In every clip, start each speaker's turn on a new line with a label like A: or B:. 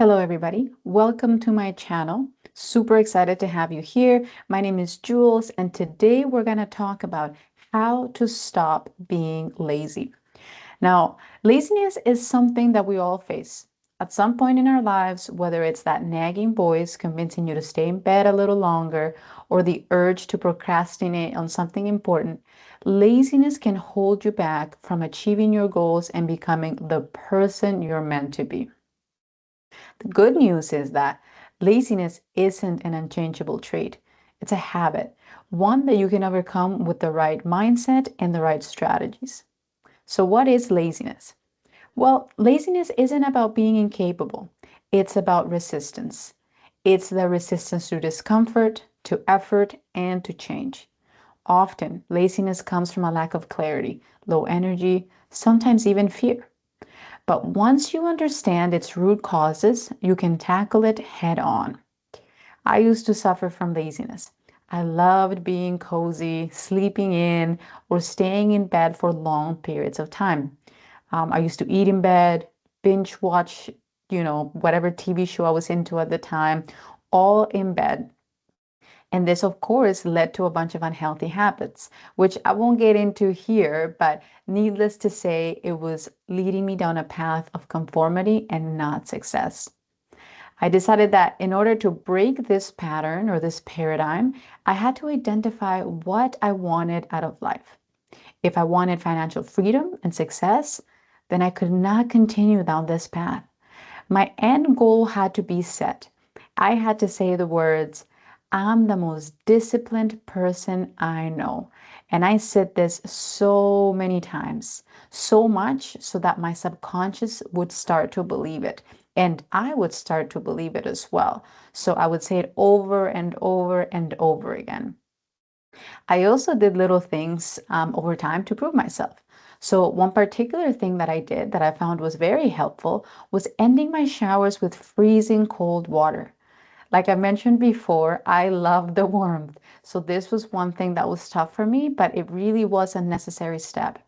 A: Hello, everybody. Welcome to my channel. Super excited to have you here. My name is Jules, and today we're going to talk about how to stop being lazy. Now, laziness is something that we all face at some point in our lives, whether it's that nagging voice convincing you to stay in bed a little longer or the urge to procrastinate on something important. Laziness can hold you back from achieving your goals and becoming the person you're meant to be. The good news is that laziness isn't an unchangeable trait. It's a habit, one that you can overcome with the right mindset and the right strategies. So, what is laziness? Well, laziness isn't about being incapable, it's about resistance. It's the resistance to discomfort, to effort, and to change. Often, laziness comes from a lack of clarity, low energy, sometimes even fear. But once you understand its root causes, you can tackle it head on. I used to suffer from laziness. I loved being cozy, sleeping in, or staying in bed for long periods of time. I used to eat in bed, binge watch, whatever TV show I was into at the time, all in bed. And this, of course, led to a bunch of unhealthy habits, which I won't get into here, but needless to say, it was leading me down a path of conformity and not success. I decided that in order to break this pattern or this paradigm, I had to identify what I wanted out of life. If I wanted financial freedom and success, then I could not continue down this path. My end goal had to be set. I had to say the words, I'm the most disciplined person I know. And I said this so many times, so much so that my subconscious would start to believe it. And I would start to believe it as well. So I would say it over and over and over again. I also did little things over time to prove myself. So, one particular thing that I did that I found was very helpful was ending my showers with freezing cold water. Like I mentioned before, I love the warmth. So, this was one thing that was tough for me, but it really was a necessary step.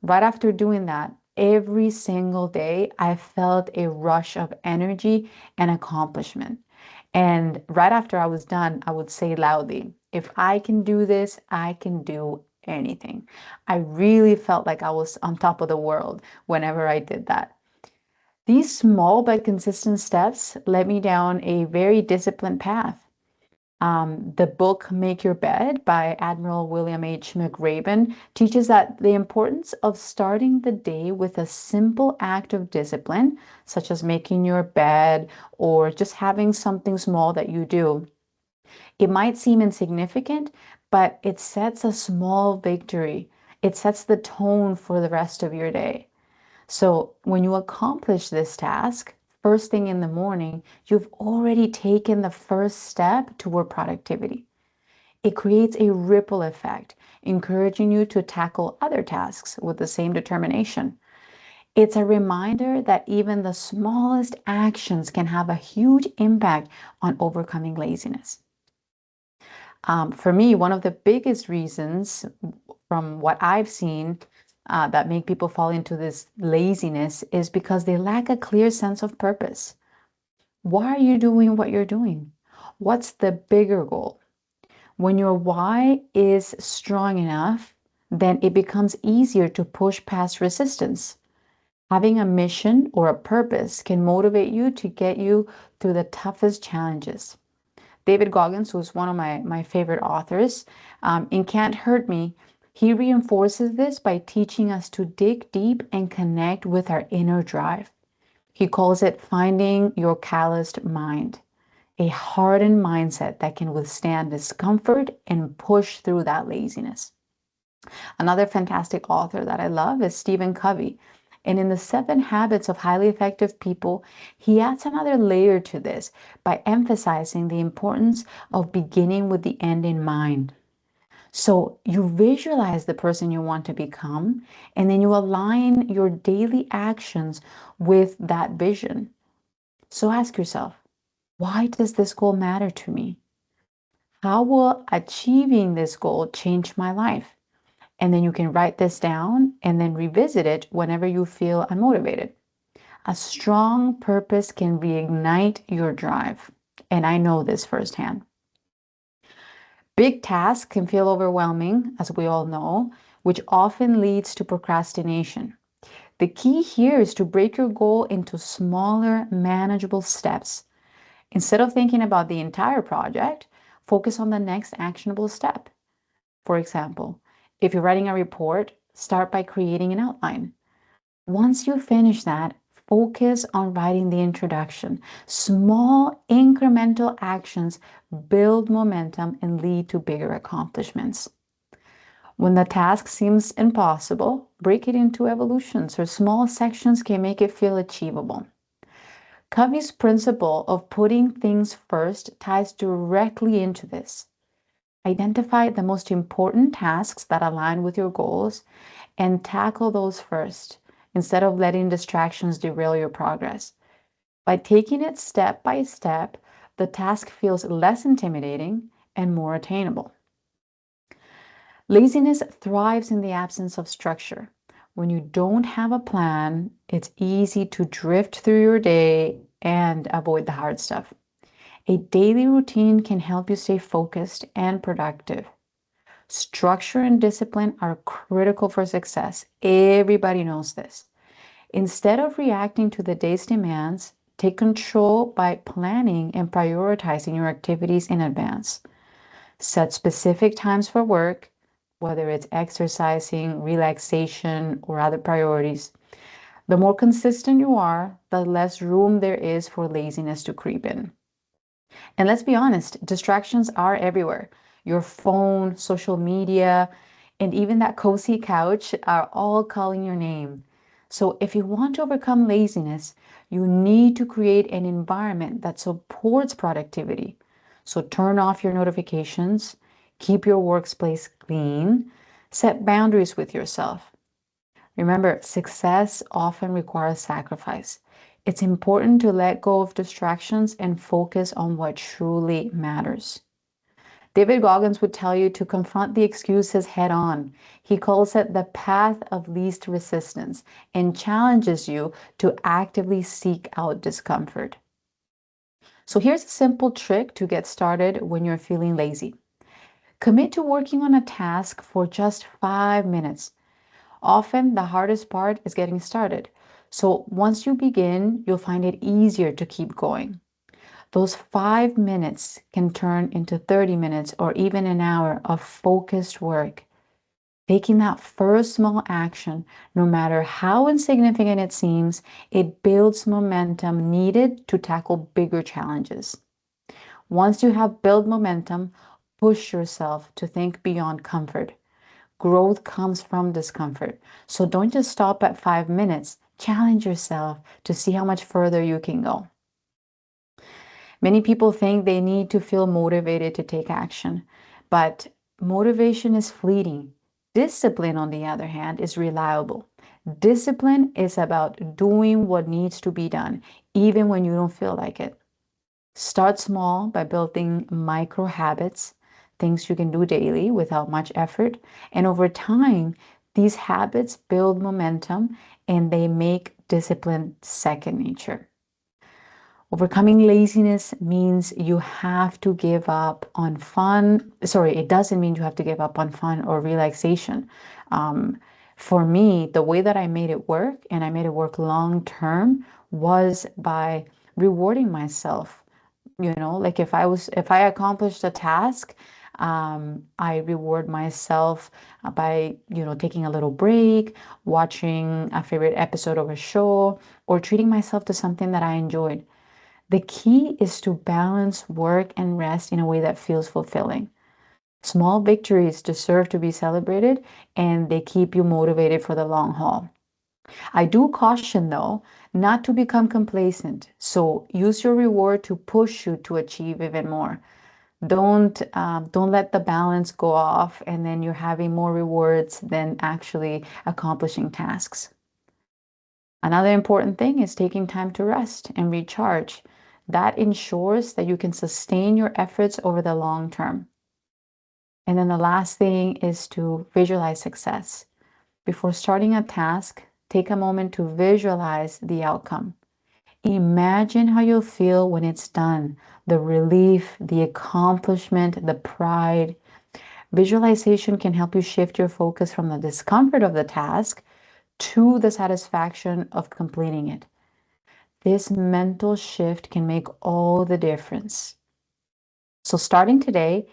A: Right after doing that, every single day, I felt a rush of energy and accomplishment. And right after I was done, I would say loudly, if I can do this, I can do anything. I really felt like I was on top of the world whenever I did that. These small but consistent steps led me down a very disciplined path. The book Make Your Bed by Admiral William H. McRaven teaches that the importance of starting the day with a simple act of discipline, such as making your bed or just having something small that you do. It might seem insignificant, but it sets a small victory. It sets the tone for the rest of your day. So when you accomplish this task, first thing in the morning, you've already taken the first step toward productivity. It creates a ripple effect, encouraging you to tackle other tasks with the same determination. It's a reminder that even the smallest actions can have a huge impact on overcoming laziness. For me, one of the biggest reasons from what I've seen that make people fall into this laziness is because they lack a clear sense of purpose. Why are you doing what you're doing? What's the bigger goal? When your why is strong enough, then it becomes easier to push past resistance. Having a mission or a purpose can motivate you to get you through the toughest challenges. David Goggins, who's one of my favorite authors, in Can't Hurt Me, he reinforces this by teaching us to dig deep and connect with our inner drive. He calls it finding your calloused mind, a hardened mindset that can withstand discomfort and push through that laziness. Another fantastic author that I love is Stephen Covey. And in the Seven Habits of Highly Effective People, he adds another layer to this by emphasizing the importance of beginning with the end in mind. So you visualize the person you want to become, and then you align your daily actions with that vision. So ask yourself, why does this goal matter to me? How will achieving this goal change my life? And then you can write this down and then revisit it whenever you feel unmotivated. A strong purpose can reignite your drive. And I know this firsthand. Big tasks can feel overwhelming, as we all know, which often leads to procrastination. The key here is to break your goal into smaller, manageable steps. Instead of thinking about the entire project, focus on the next actionable step. For example, if you're writing a report, start by creating an outline. Once you finish that, focus on writing the introduction. Small incremental actions build momentum and lead to bigger accomplishments. When the task seems impossible, break it into evolutions or small sections can make it feel achievable. Covey's principle of putting things first ties directly into this. Identify the most important tasks that align with your goals and tackle those first instead of letting distractions derail your progress. By taking it step by step, the task feels less intimidating and more attainable. Laziness thrives in the absence of structure. When you don't have a plan, it's easy to drift through your day and avoid the hard stuff. A daily routine can help you stay focused and productive. Structure and discipline are critical for success. Everybody knows this. Instead of reacting to the day's demands, take control by planning and prioritizing your activities in advance. Set specific times for work, whether it's exercising, relaxation, or other priorities. The more consistent you are, the less room there is for laziness to creep in. And let's be honest, distractions are everywhere. Your phone, social media, and even that cozy couch are all calling your name. So if you want to overcome laziness, you need to create an environment that supports productivity. So turn off your notifications, keep your workspace clean, set boundaries with yourself. Remember, success often requires sacrifice. It's important to let go of distractions and focus on what truly matters. David Goggins would tell you to confront the excuses head on. He calls it the path of least resistance and challenges you to actively seek out discomfort. So here's a simple trick to get started when you're feeling lazy. Commit to working on a task for just 5 minutes. Often the hardest part is getting started. So once you begin, you'll find it easier to keep going. Those 5 minutes can turn into 30 minutes or even an hour of focused work. Taking that first small action, no matter how insignificant it seems, it builds momentum needed to tackle bigger challenges. Once you have built momentum, push yourself to think beyond comfort. Growth comes from discomfort. So don't just stop at 5 minutes. Challenge yourself to see how much further you can go. Many people think they need to feel motivated to take action, but motivation is fleeting. Discipline, on the other hand, is reliable. Discipline is about doing what needs to be done, even when you don't feel like it. Start small by building micro habits, things you can do daily without much effort. And over time, these habits build momentum and they make discipline second nature. Overcoming laziness means you have to give up on fun. Sorry, it doesn't mean you have to give up on fun or relaxation. For me, the way that I made it work and I made it work long term was by rewarding myself. Like if I accomplished a task, I reward myself by, taking a little break, watching a favorite episode of a show, or treating myself to something that I enjoyed. The key is to balance work and rest in a way that feels fulfilling. Small victories deserve to be celebrated and they keep you motivated for the long haul. I do caution though, not to become complacent. So use your reward to push you to achieve even more. Don't let the balance go off and then you're having more rewards than actually accomplishing tasks. Another important thing is taking time to rest and recharge. That ensures that you can sustain your efforts over the long term. And then the last thing is to visualize success. Before starting a task, take a moment to visualize the outcome. Imagine how you'll feel when it's done, the relief, the accomplishment, the pride. Visualization can help you shift your focus from the discomfort of the task to the satisfaction of completing it. This mental shift can make all the difference. So, starting today,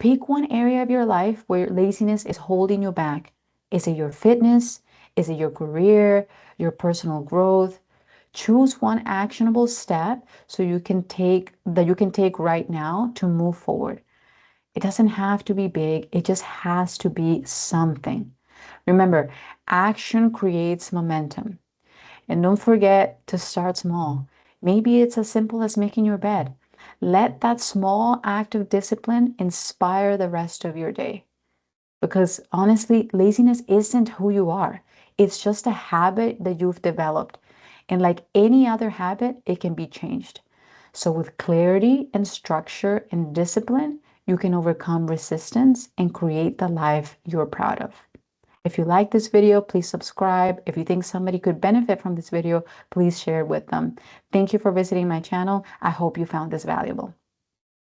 A: pick one area of your life where laziness is holding you back. Is it your fitness? Is it your career, your personal growth? Choose one actionable step so you can take right now to move forward. It doesn't have to be big, it just has to be something. Remember, action creates momentum. And don't forget to start small. Maybe it's as simple as making your bed. Let that small act of discipline inspire the rest of your day. Because honestly, laziness isn't who you are. It's just a habit that you've developed. And like any other habit, it can be changed. So, with clarity and structure and discipline, you can overcome resistance and create the life you're proud of. If you like this video, please subscribe. If you think somebody could benefit from this video, please share it with them. Thank you for visiting my channel. I hope you found this valuable.